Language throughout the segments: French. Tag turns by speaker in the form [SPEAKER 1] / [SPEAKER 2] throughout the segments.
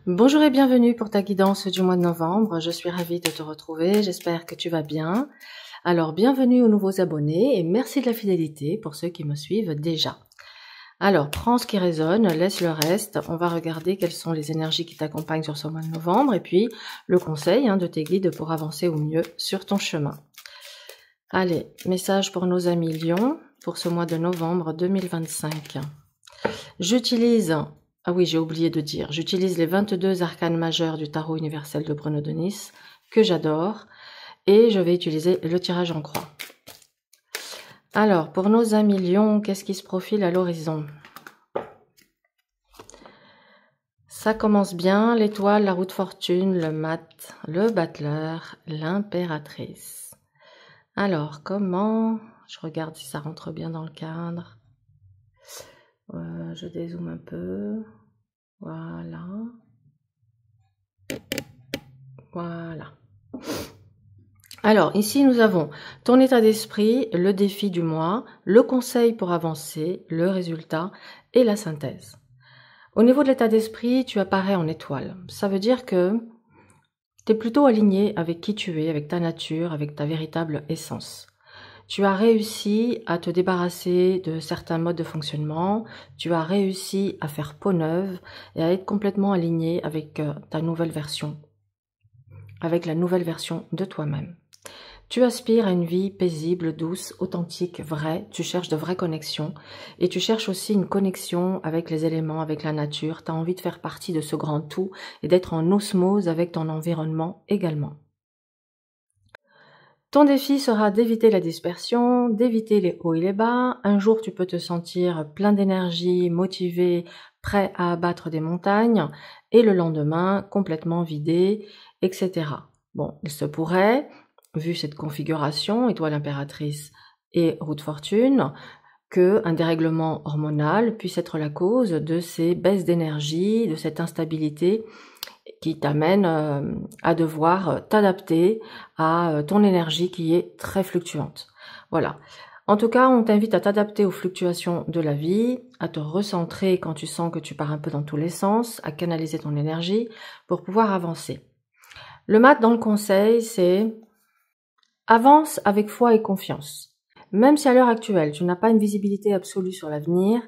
[SPEAKER 1] Bonjour et bienvenue pour ta guidance du mois de novembre. Je suis ravie de te retrouver, j'espère que tu vas bien. Alors bienvenue aux nouveaux abonnés et merci de la fidélité pour ceux qui me suivent déjà. Alors prends ce qui résonne, laisse le reste. On va regarder quelles sont les énergies qui t'accompagnent sur ce mois de novembre et puis le conseil de tes guides pour avancer au mieux sur ton chemin. Allez, message pour nos amis Lions pour ce mois de novembre 2025. J'utilise... Ah oui, j'ai oublié de dire, j'utilise les 22 arcanes majeurs du tarot universel de Bruno de Nice, que j'adore, et je vais utiliser le tirage en croix. Alors, pour nos amis Lions, qu'est-ce qui se profile à l'horizon? Ça commence bien, l'étoile, la roue de fortune, le mat, le battleur, l'impératrice. Alors, comment? Je regarde si ça rentre bien dans le cadre. Je dézoome un peu. Voilà. Voilà. Alors, ici, nous avons ton état d'esprit, le défi du mois, le conseil pour avancer, le résultat et la synthèse. Au niveau de l'état d'esprit, tu apparais en étoile. Ça veut dire que tu es plutôt aligné avec qui tu es, avec ta nature, avec ta véritable essence. Tu as réussi à te débarrasser de certains modes de fonctionnement, tu as réussi à faire peau neuve et à être complètement aligné avec ta nouvelle version, avec la nouvelle version de toi-même. Tu aspires à une vie paisible, douce, authentique, vraie, tu cherches de vraies connexions et tu cherches aussi une connexion avec les éléments, avec la nature, tu as envie de faire partie de ce grand tout et d'être en osmose avec ton environnement également. Ton défi sera d'éviter la dispersion, d'éviter les hauts et les bas. Un jour, tu peux te sentir plein d'énergie, motivé, prêt à abattre des montagnes, et le lendemain, complètement vidé, etc. Bon, il se pourrait, vu cette configuration, étoile impératrice et roue de fortune, qu'un dérèglement hormonal puisse être la cause de ces baisses d'énergie, de cette instabilité qui t'amène à devoir t'adapter à ton énergie qui est très fluctuante. Voilà. En tout cas, on t'invite à t'adapter aux fluctuations de la vie, à te recentrer quand tu sens que tu pars un peu dans tous les sens, à canaliser ton énergie pour pouvoir avancer. Le mat dans le conseil, c'est avance avec foi et confiance. Même si à l'heure actuelle, tu n'as pas une visibilité absolue sur l'avenir,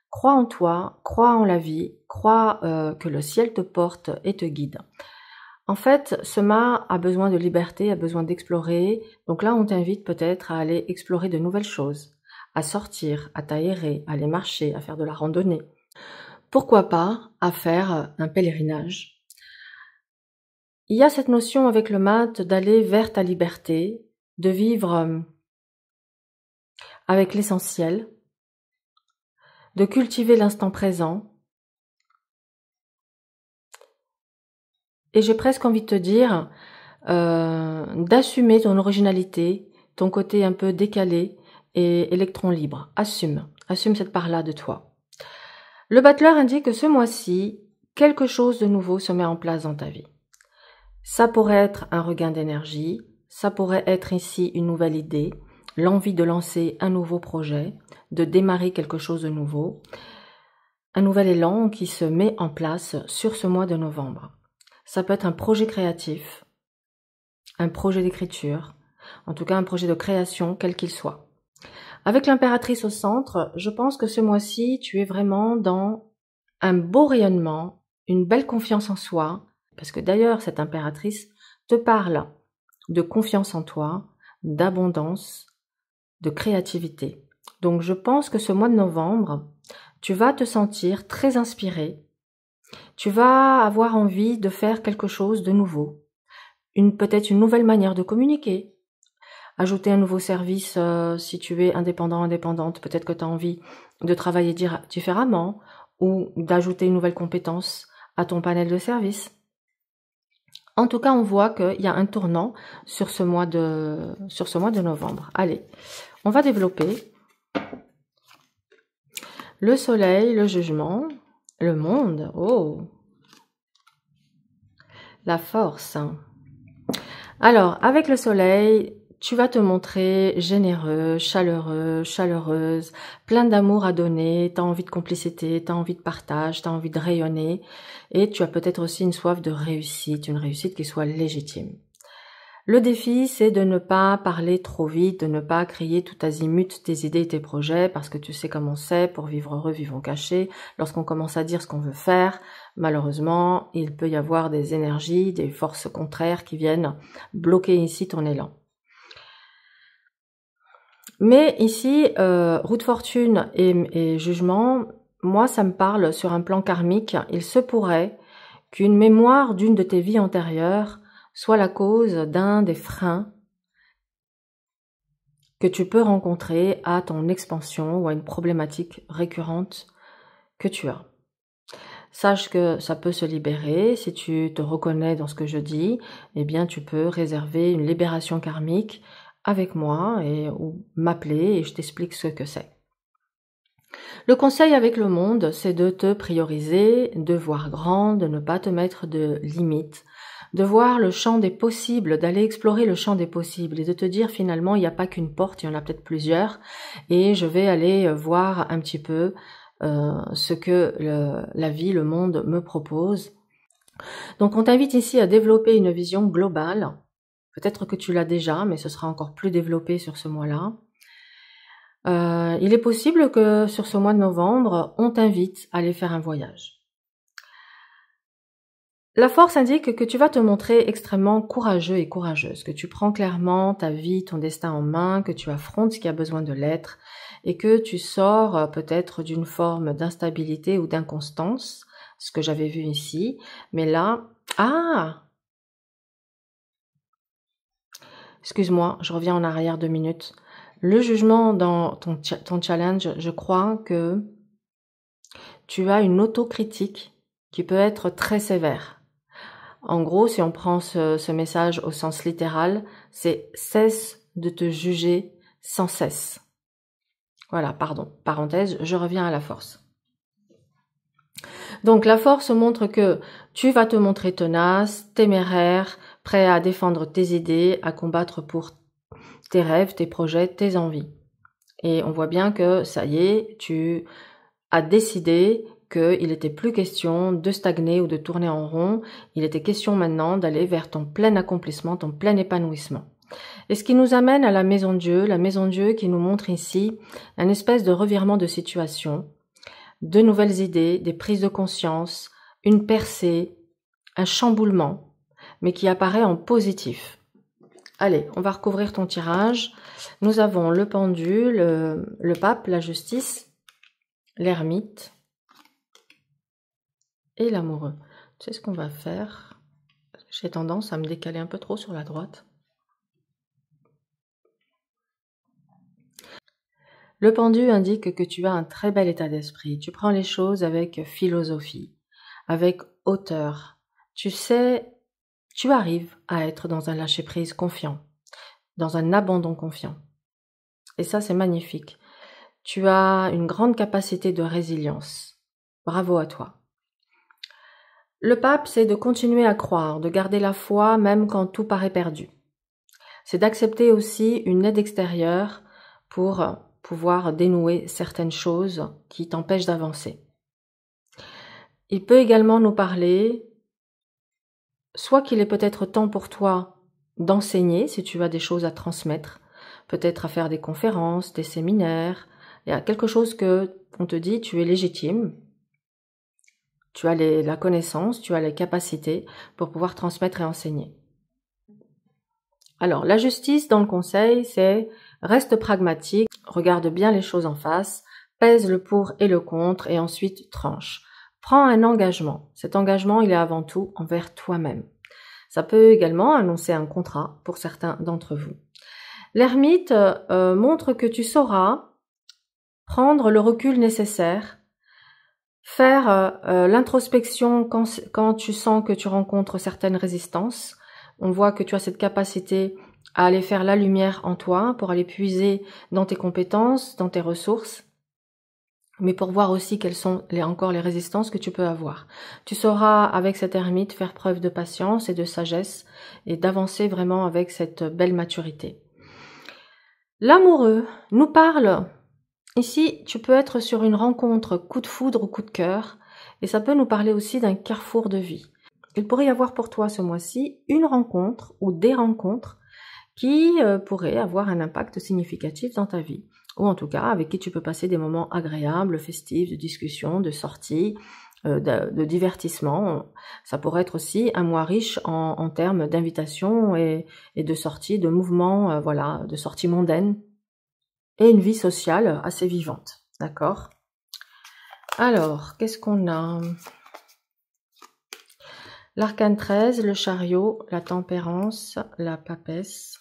[SPEAKER 1] crois en toi, crois en la vie, crois que le ciel te porte et te guide. En fait, ce mât a besoin de liberté, a besoin d'explorer. Donc là, on t'invite peut-être à aller explorer de nouvelles choses, à sortir, à t'aérer, à aller marcher, à faire de la randonnée. Pourquoi pas à faire un pèlerinage. Il y a cette notion avec le mat d'aller vers ta liberté, de vivre avec l'essentiel, de cultiver l'instant présent. Et j'ai presque envie de te dire d'assumer ton originalité, ton côté un peu décalé et électron libre. Assume cette part-là de toi. Le battleur indique que ce mois-ci, quelque chose de nouveau se met en place dans ta vie. Ça pourrait être un regain d'énergie, ça pourrait être ici une nouvelle idée, l'envie de lancer un nouveau projet, de démarrer quelque chose de nouveau, un nouvel élan qui se met en place sur ce mois de novembre. Ça peut être un projet créatif, un projet d'écriture, en tout cas un projet de création, quel qu'il soit. Avec l'impératrice au centre, je pense que ce mois-ci, tu es vraiment dans un beau rayonnement, une belle confiance en soi, parce que d'ailleurs, cette impératrice te parle de confiance en toi, d'abondance, de créativité. Donc je pense que ce mois de novembre, tu vas te sentir très inspiré, tu vas avoir envie de faire quelque chose de nouveau, peut-être une nouvelle manière de communiquer, ajouter un nouveau service si tu es indépendant, indépendante, peut-être que tu as envie de travailler différemment ou d'ajouter une nouvelle compétence à ton panel de services. En tout cas, on voit qu'il y a un tournant sur ce mois de novembre. Allez, on va développer le soleil, le jugement, le monde, oh, la force. Alors, avec le soleil, tu vas te montrer généreux, chaleureux, chaleureuse, plein d'amour à donner, tu as envie de complicité, tu as envie de partage, tu as envie de rayonner et tu as peut-être aussi une soif de réussite, une réussite qui soit légitime. Le défi, c'est de ne pas parler trop vite, de ne pas crier tout azimut tes idées et tes projets, parce que tu sais comment c'est, pour vivre heureux, vivons cachés. Lorsqu'on commence à dire ce qu'on veut faire, malheureusement, il peut y avoir des énergies, des forces contraires qui viennent bloquer ici ton élan. Mais ici, roue de fortune et jugement, moi ça me parle sur un plan karmique. Il se pourrait qu'une mémoire d'une de tes vies antérieures soit la cause d'un des freins que tu peux rencontrer à ton expansion ou à une problématique récurrente que tu as. Sache que ça peut se libérer. Si tu te reconnais dans ce que je dis, eh bien tu peux réserver une libération karmique avec moi ou m'appeler et je t'explique ce que c'est. Le conseil avec le monde, c'est de te prioriser, de voir grand, de ne pas te mettre de limites, de voir le champ des possibles, d'aller explorer le champ des possibles et de te dire finalement il n'y a pas qu'une porte, il y en a peut-être plusieurs et je vais aller voir un petit peu ce que la vie, le monde me propose. Donc on t'invite ici à développer une vision globale, peut-être que tu l'as déjà mais ce sera encore plus développé sur ce mois-là. Il est possible que sur ce mois de novembre, on t'invite à aller faire un voyage. La force indique que tu vas te montrer extrêmement courageux et courageuse, que tu prends clairement ta vie, ton destin en main, que tu affrontes ce qui a besoin de l'être et que tu sors peut-être d'une forme d'instabilité ou d'inconstance, ce que j'avais vu ici. Mais là, excuse-moi, je reviens en arrière 2 minutes. Le jugement dans ton challenge, je crois que tu as une autocritique qui peut être très sévère. En gros, si on prend ce message au sens littéral, c'est « cesse de te juger sans cesse ». Voilà, pardon, parenthèse, je reviens à la force. Donc la force montre que tu vas te montrer tenace, téméraire, prêt à défendre tes idées, à combattre pour tes rêves, tes projets, tes envies. Et on voit bien que ça y est, tu as décidé qu'il n'était plus question de stagner ou de tourner en rond, il était question maintenant d'aller vers ton plein accomplissement, ton plein épanouissement. Et ce qui nous amène à la maison de Dieu qui nous montre ici un espèce de revirement de situation, de nouvelles idées, des prises de conscience, une percée, un chamboulement, mais qui apparaît en positif. Allez, on va recouvrir ton tirage. Nous avons le pendu, le pape, la justice, l'ermite et l'amoureux. Tu sais ce qu'on va faire? J'ai tendance à me décaler un peu trop sur la droite. Le pendu indique que tu as un très bel état d'esprit. Tu prends les choses avec philosophie, avec hauteur. Tu sais, tu arrives à être dans un lâcher-prise confiant, dans un abandon confiant. Et ça, c'est magnifique. Tu as une grande capacité de résilience. Bravo à toi. Le pape, c'est de continuer à croire, de garder la foi même quand tout paraît perdu. C'est d'accepter aussi une aide extérieure pour pouvoir dénouer certaines choses qui t'empêchent d'avancer. Il peut également nous parler, soit qu'il est peut-être temps pour toi d'enseigner si tu as des choses à transmettre, peut-être à faire des conférences, des séminaires, il y a quelque chose que on te dit tu es légitime, tu as la connaissance, tu as les capacités pour pouvoir transmettre et enseigner. Alors, la justice dans le conseil, c'est reste pragmatique, regarde bien les choses en face, pèse le pour et le contre et ensuite tranche. Prends un engagement. Cet engagement, il est avant tout envers toi-même. Ça peut également annoncer un contrat pour certains d'entre vous. L'ermite montre que tu sauras prendre le recul nécessaire, faire l'introspection quand tu sens que tu rencontres certaines résistances. On voit que tu as cette capacité à aller faire la lumière en toi, pour aller puiser dans tes compétences, dans tes ressources, mais pour voir aussi quelles sont encore les résistances que tu peux avoir. Tu sauras avec cette ermite faire preuve de patience et de sagesse et d'avancer vraiment avec cette belle maturité. L'amoureux nous parle. Ici, tu peux être sur une rencontre coup de foudre ou coup de cœur, et ça peut nous parler aussi d'un carrefour de vie. Il pourrait y avoir pour toi ce mois-ci une rencontre ou des rencontres qui pourraient avoir un impact significatif dans ta vie, ou en tout cas avec qui tu peux passer des moments agréables, festifs, de discussion, de sortie, de divertissement. Ça pourrait être aussi un mois riche en termes d'invitation et de sorties, de mouvements, voilà, de sorties mondaines, et une vie sociale assez vivante, d'accord? Alors, qu'est-ce qu'on a? L'arcane 13, le chariot, la tempérance, la papesse,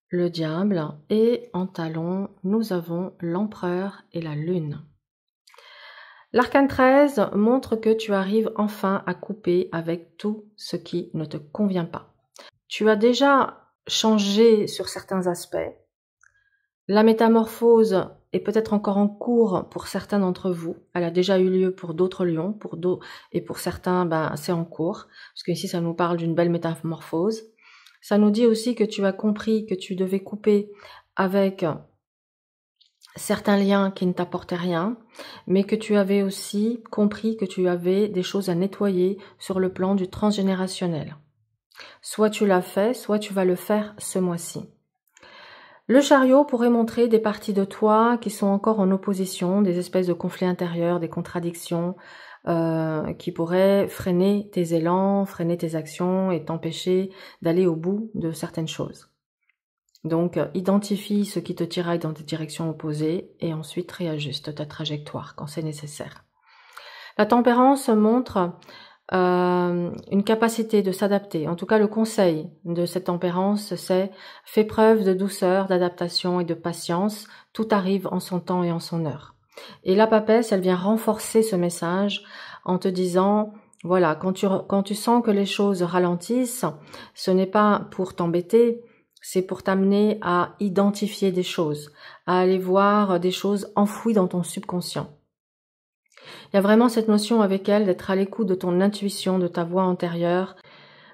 [SPEAKER 1] le diable, et en talon, nous avons l'empereur et la lune. L'arcane 13 montre que tu arrives enfin à couper avec tout ce qui ne te convient pas. Tu as déjà changé sur certains aspects. La métamorphose est peut-être encore en cours pour certains d'entre vous. Elle a déjà eu lieu pour d'autres lions, et pour certains, c'est en cours. Parce que ici, ça nous parle d'une belle métamorphose. Ça nous dit aussi que tu as compris que tu devais couper avec certains liens qui ne t'apportaient rien, mais que tu avais aussi compris que tu avais des choses à nettoyer sur le plan du transgénérationnel. Soit tu l'as fait, soit tu vas le faire ce mois-ci. Le chariot pourrait montrer des parties de toi qui sont encore en opposition, des espèces de conflits intérieurs, des contradictions qui pourraient freiner tes élans, freiner tes actions et t'empêcher d'aller au bout de certaines choses. Donc, identifie ce qui te tiraille dans des directions opposées et ensuite réajuste ta trajectoire quand c'est nécessaire. La tempérance montre une capacité de s'adapter. En tout cas, le conseil de cette tempérance, c'est fais preuve de douceur, d'adaptation et de patience. Tout arrive en son temps et en son heure. Et la papesse, elle vient renforcer ce message en te disant, voilà, quand tu sens que les choses ralentissent, ce n'est pas pour t'embêter, c'est pour t'amener à identifier des choses, à aller voir des choses enfouies dans ton subconscient. Il y a vraiment cette notion avec elle d'être à l'écoute de ton intuition, de ta voix antérieure.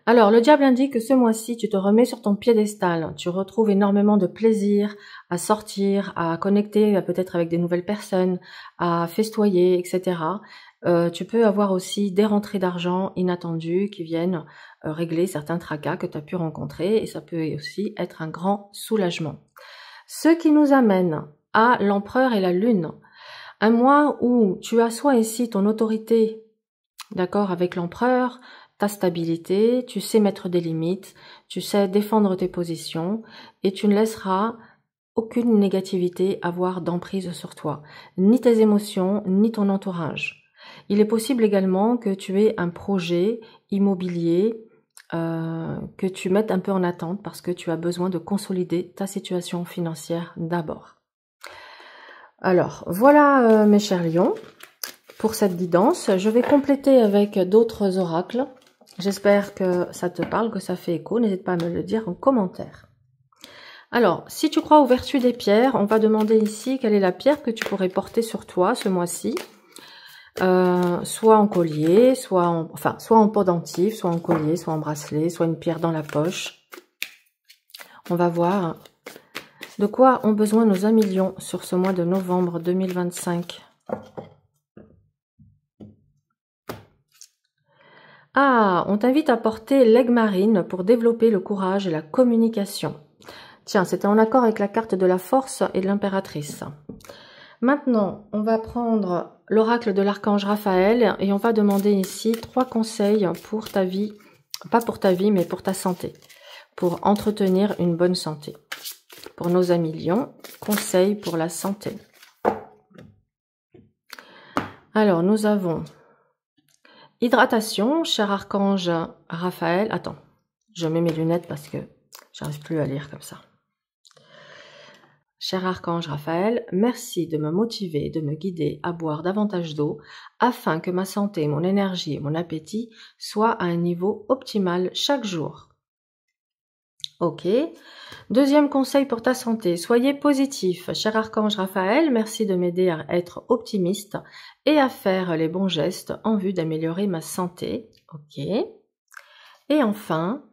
[SPEAKER 1] Alors, le diable indique que ce mois-ci, tu te remets sur ton piédestal. Tu retrouves énormément de plaisir à sortir, à connecter peut-être avec des nouvelles personnes, à festoyer, etc. Tu peux avoir aussi des rentrées d'argent inattendues qui viennent régler certains tracas que tu as pu rencontrer et ça peut aussi être un grand soulagement. Ce qui nous amène à l'empereur et la lune. Un mois où tu assois ici ton autorité, d'accord, avec l'empereur, ta stabilité, tu sais mettre des limites, tu sais défendre tes positions et tu ne laisseras aucune négativité avoir d'emprise sur toi, ni tes émotions, ni ton entourage. Il est possible également que tu aies un projet immobilier que tu mettes un peu en attente parce que tu as besoin de consolider ta situation financière d'abord. Alors, voilà mes chers lions, pour cette guidance. Je vais compléter avec d'autres oracles. J'espère que ça te parle, que ça fait écho. N'hésite pas à me le dire en commentaire. Alors, si tu crois aux vertus des pierres, on va demander ici quelle est la pierre que tu pourrais porter sur toi ce mois-ci. Soit en collier, soit en pendentif, soit en collier, soit en bracelet, soit une pierre dans la poche. On va voir de quoi ont besoin nos 1 million sur ce mois de novembre 2025. Ah, on t'invite à porter l'aigle marine pour développer le courage et la communication. Tiens, c'était en accord avec la carte de la force et de l'impératrice. Maintenant, on va prendre l'oracle de l'archange Raphaël et on va demander ici 3 conseils pour ta vie, pas pour ta vie, mais pour ta santé, pour entretenir une bonne santé. Pour nos amis lions, conseils pour la santé. Alors, nous avons hydratation, cher archange Raphaël. Attends, je mets mes lunettes parce que j'arrive plus à lire comme ça. Cher archange Raphaël, merci de me motiver, de me guider à boire davantage d'eau afin que ma santé, mon énergie et mon appétit soient à un niveau optimal chaque jour. Ok. Deuxième conseil pour ta santé, soyez positif. Cher archange Raphaël, merci de m'aider à être optimiste et à faire les bons gestes en vue d'améliorer ma santé. Ok. Et enfin,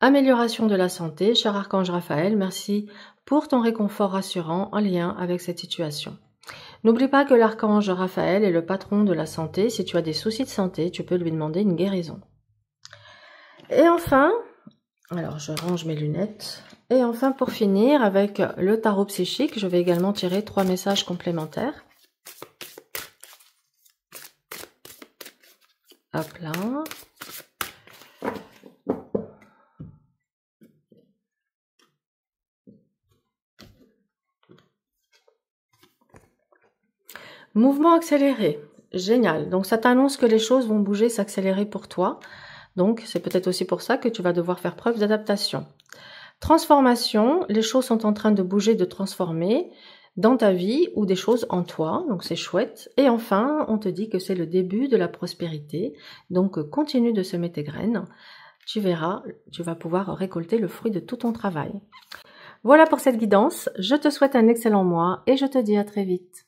[SPEAKER 1] Amélioration de la santé, cher Archange Raphaël, merci pour ton réconfort rassurant en lien avec cette situation. N'oublie pas que l'Archange Raphaël est le patron de la santé. Si tu as des soucis de santé, tu peux lui demander une guérison. Et enfin, alors je range mes lunettes. Et enfin, pour finir, avec le tarot psychique, je vais également tirer 3 messages complémentaires. Hop là. Mouvement accéléré. Génial. Donc, ça t'annonce que les choses vont bouger, s'accélérer pour toi. Donc, c'est peut-être aussi pour ça que tu vas devoir faire preuve d'adaptation. Transformation. Les choses sont en train de bouger, de transformer dans ta vie ou des choses en toi. Donc, c'est chouette. Et enfin, on te dit que c'est le début de la prospérité. Donc, continue de semer tes graines. Tu verras, tu vas pouvoir récolter le fruit de tout ton travail. Voilà pour cette guidance. Je te souhaite un excellent mois et je te dis à très vite.